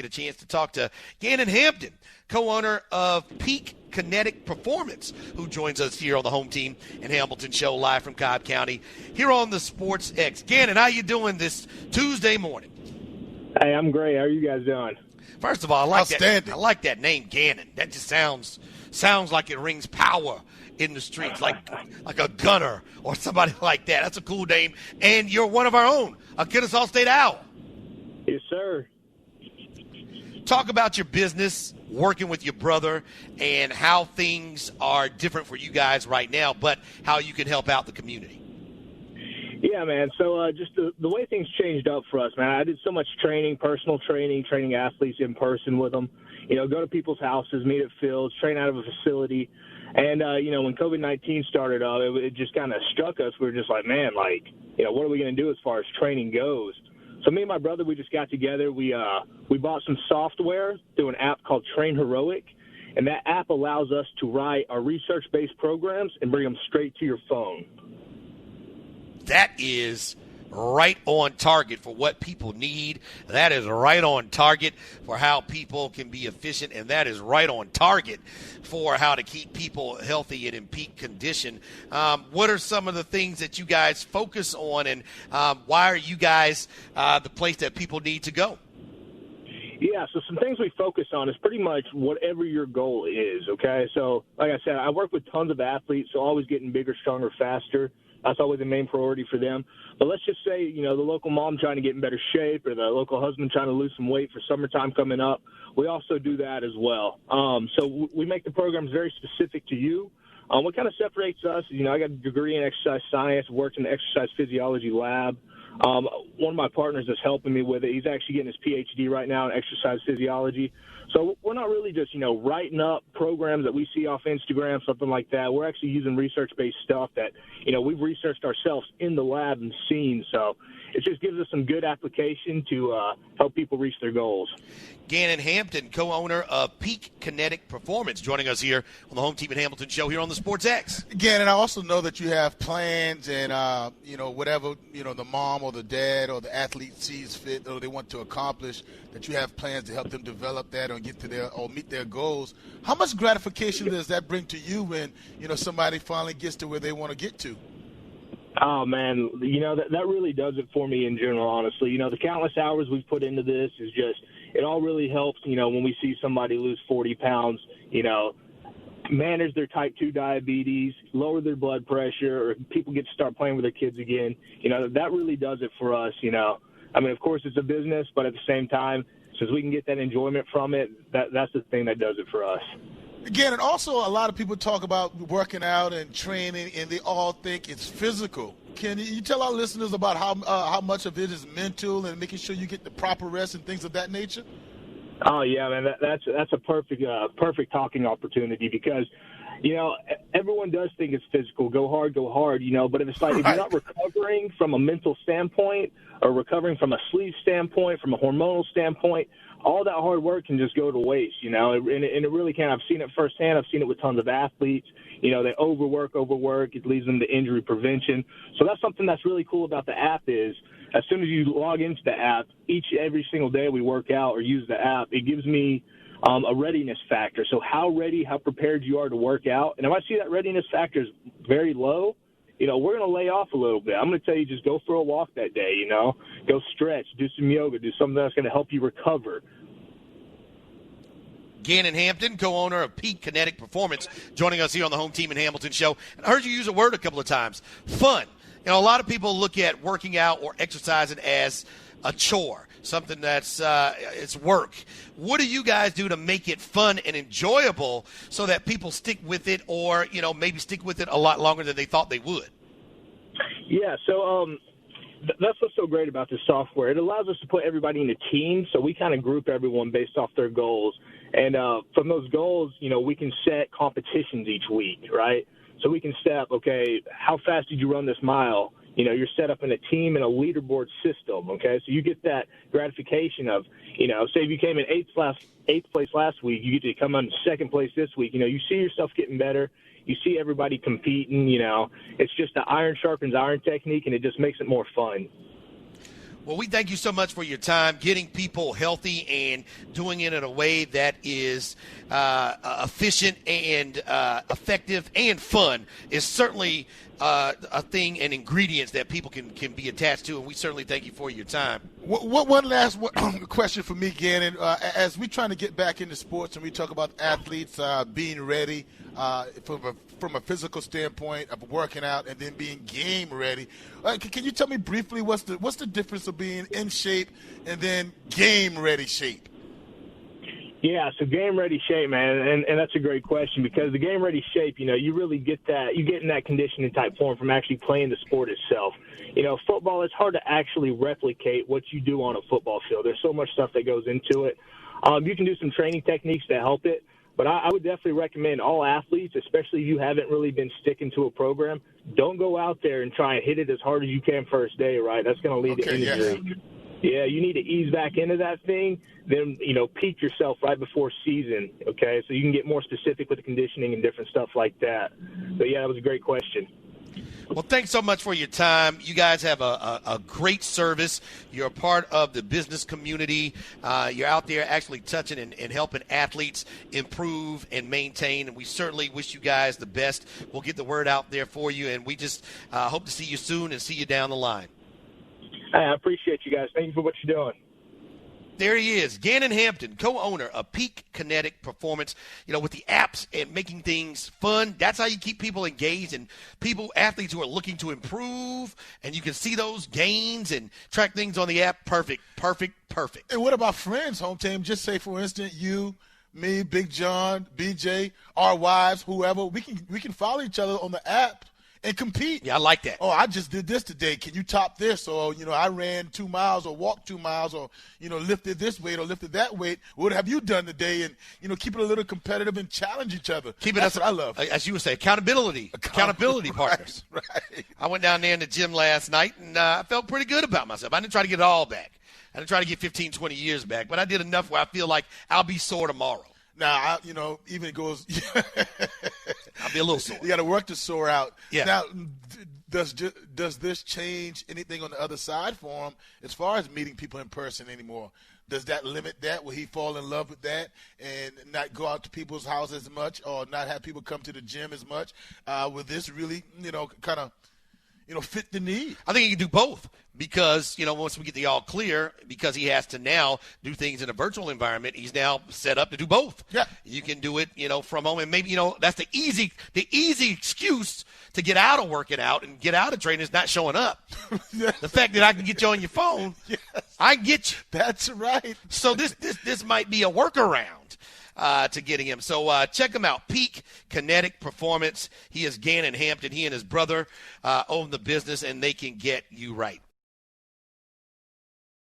get a chance to talk to Gannon Hampton, co-owner of Peak Kinetic Performance, who joins us here on the Home Team and Hamilton Show live from Cobb County here on the Sports X. Gannon, how you doing this Tuesday morning? Hey, I'm great. How are you guys doing? First of all, I like that name, Gannon. That just sounds like it rings power in the streets, like a gunner or somebody like that. That's a cool name. And you're one of our own, a Kennesaw State Owl. Yes, sir. Talk about your business, working with your brother, and how things are different for you guys right now, but how you can help out the community. Yeah, man. So just the way things changed up for us, man. I did so much training, personal training athletes in person with them. Go to people's houses, meet at fields, train out of a facility. And, when COVID-19 started up, it just kind of struck us. We were just like, man, what are we going to do as far as training goes? So me and my brother, we just got together. We bought some software through an app called Train Heroic. And that app allows us to write our research-based programs and bring them straight to your phone. That is right on target for what people need. That is right on target for how people can be efficient, and that is right on target for how to keep people healthy and in peak condition. What are some of the things that you guys focus on, and why are you guys the place that people need to go? Yeah, so some things we focus on is pretty much whatever your goal is, okay? So, like I said, I work with tons of athletes, so always getting bigger, stronger, faster. That's always the main priority for them. But let's just say, the local mom trying to get in better shape or the local husband trying to lose some weight for summertime coming up. We also do that as well. So we make the programs very specific to you. What kind of separates us is, I got a degree in exercise science, worked in the exercise physiology lab. One of my partners is helping me with it. He's actually getting his PhD right now in exercise physiology. So we're not really just, writing up programs that we see off Instagram, something like that. We're actually using research-based stuff that, we've researched ourselves in the lab and seen. So it just gives us some good application to help people reach their goals. Gannon Hampton, co-owner of Peak Kinetic Performance, joining us here on the Home Team and Hamilton Show here on the Sports X. Gannon, I also know that you have plans and, whatever, the mom or the dad or the athlete sees fit or they want to accomplish, that you have plans to help them develop that or get to or meet their goals. How much gratification does that bring to you when, somebody finally gets to where they want to get to? Oh, man, that really does it for me in general, honestly. The countless hours we've put into this is just, it all really helps, when we see somebody lose 40 pounds, manage their type 2 diabetes, lower their blood pressure, or people get to start playing with their kids again. That really does it for us, of course it's a business, but at the same time, since we can get that enjoyment from it, that's the thing that does it for us. Again, and also a lot of people talk about working out and training, and they all think it's physical. Can you tell our listeners about how much of it is mental and making sure you get the proper rest and things of that nature? Oh yeah, man, that's a perfect talking opportunity because, everyone does think it's physical, go hard, but if it's like if you're not recovering from a mental standpoint or recovering from a sleep standpoint, from a hormonal standpoint, all that hard work can just go to waste, and it really can. I've seen it firsthand. I've seen it with tons of athletes. They overwork. It leads them to injury prevention. So that's something that's really cool about the app is as soon as you log into the app, every single day we work out or use the app, it gives me a readiness factor. So how prepared you are to work out. And if I see that readiness factor is very low, we're going to lay off a little bit. I'm going to tell you just go for a walk that day, go stretch, do some yoga, do something that's going to help you recover. Gannon Hampton, co-owner of Peak Kinetic Performance, joining us here on the Home Team and Hamilton Show. And I heard you use a word a couple of times, fun. A lot of people look at working out or exercising as a chore, something that's it's work. What do you guys do to make it fun and enjoyable so that people stick with it or, maybe stick with it a lot longer than they thought they would? Yeah, so that's what's so great about this software. It allows us to put everybody in a team, so we kind of group everyone based off their goals. And from those goals, we can set competitions each week, right? So we can set, okay, how fast did you run this mile? You're set up in a team and a leaderboard system, okay? So you get that gratification of, say if you came in eighth place last week, you get to come in second place this week. You see yourself getting better. You see everybody competing, It's just the iron sharpens iron technique, and it just makes it more fun. Well, we thank you so much for your time, getting people healthy and doing it in a way that is efficient and effective and fun is certainly a thing and ingredients that people can be attached to, and we certainly thank you for your time. One last question for me, Gannon. As we're trying to get back into sports and we talk about athletes being ready from a physical standpoint of working out and then being game ready, can you tell me briefly what's the difference of being in shape and then game ready shape? Yeah, so game-ready shape, man, and that's a great question because the game-ready shape, you really get that. You get in that conditioning type form from actually playing the sport itself. Football, it's hard to actually replicate what you do on a football field. There's so much stuff that goes into it. You can do some training techniques to help it, but I would definitely recommend all athletes, especially if you haven't really been sticking to a program, don't go out there and try and hit it as hard as you can first day, right? That's going to lead to injury. Yes. Yeah, you need to ease back into that thing, then, peak yourself right before season, okay? So you can get more specific with the conditioning and different stuff like that. But, yeah, that was a great question. Well, thanks so much for your time. You guys have a great service. You're a part of the business community. You're out there actually touching and helping athletes improve and maintain, and we certainly wish you guys the best. We'll get the word out there for you, and we just hope to see you soon and see you down the line. I appreciate you guys. Thank you for what you're doing. There he is, Gannon Hampton, co-owner of Peak Kinetic Performance. With the apps and making things fun, that's how you keep people engaged and athletes who are looking to improve, and you can see those gains and track things on the app. Perfect. And what about friends, home team? Just say, for instance, you, me, Big John, BJ, our wives, whoever. We can follow each other on the app and compete. Yeah, I like that. Oh, I just did this today. Can you top this? Or, I ran 2 miles or walked 2 miles or, lifted this weight or lifted that weight. What have you done today? And, keep it a little competitive and challenge each other. That's what I love. As you would say, accountability partners. Right. I went down there in the gym last night, and I felt pretty good about myself. I didn't try to get it all back. I didn't try to get 15, 20 years back, but I did enough where I feel like I'll be sore tomorrow. Now, even it goes. I'll be a little sore. You got to work the sore out. Yeah. Now, does this change anything on the other side for him as far as meeting people in person anymore? Does that limit that? Will he fall in love with that and not go out to people's houses as much or not have people come to the gym as much? Will this really, kind of, fit the need? I think he can do both because, once we get the all clear, because he has to now do things in a virtual environment, he's now set up to do both. Yeah. You can do it, from home. And maybe, that's the easy excuse to get out of working out and get out of training is not showing up. Yes. The fact that I can get you on your phone, yes. I get you. That's right. So this might be a workaround to getting him. So check him out, Peak Kinetic Performance. He is Gannon Hampton. He and his brother own the business, and they can get you right.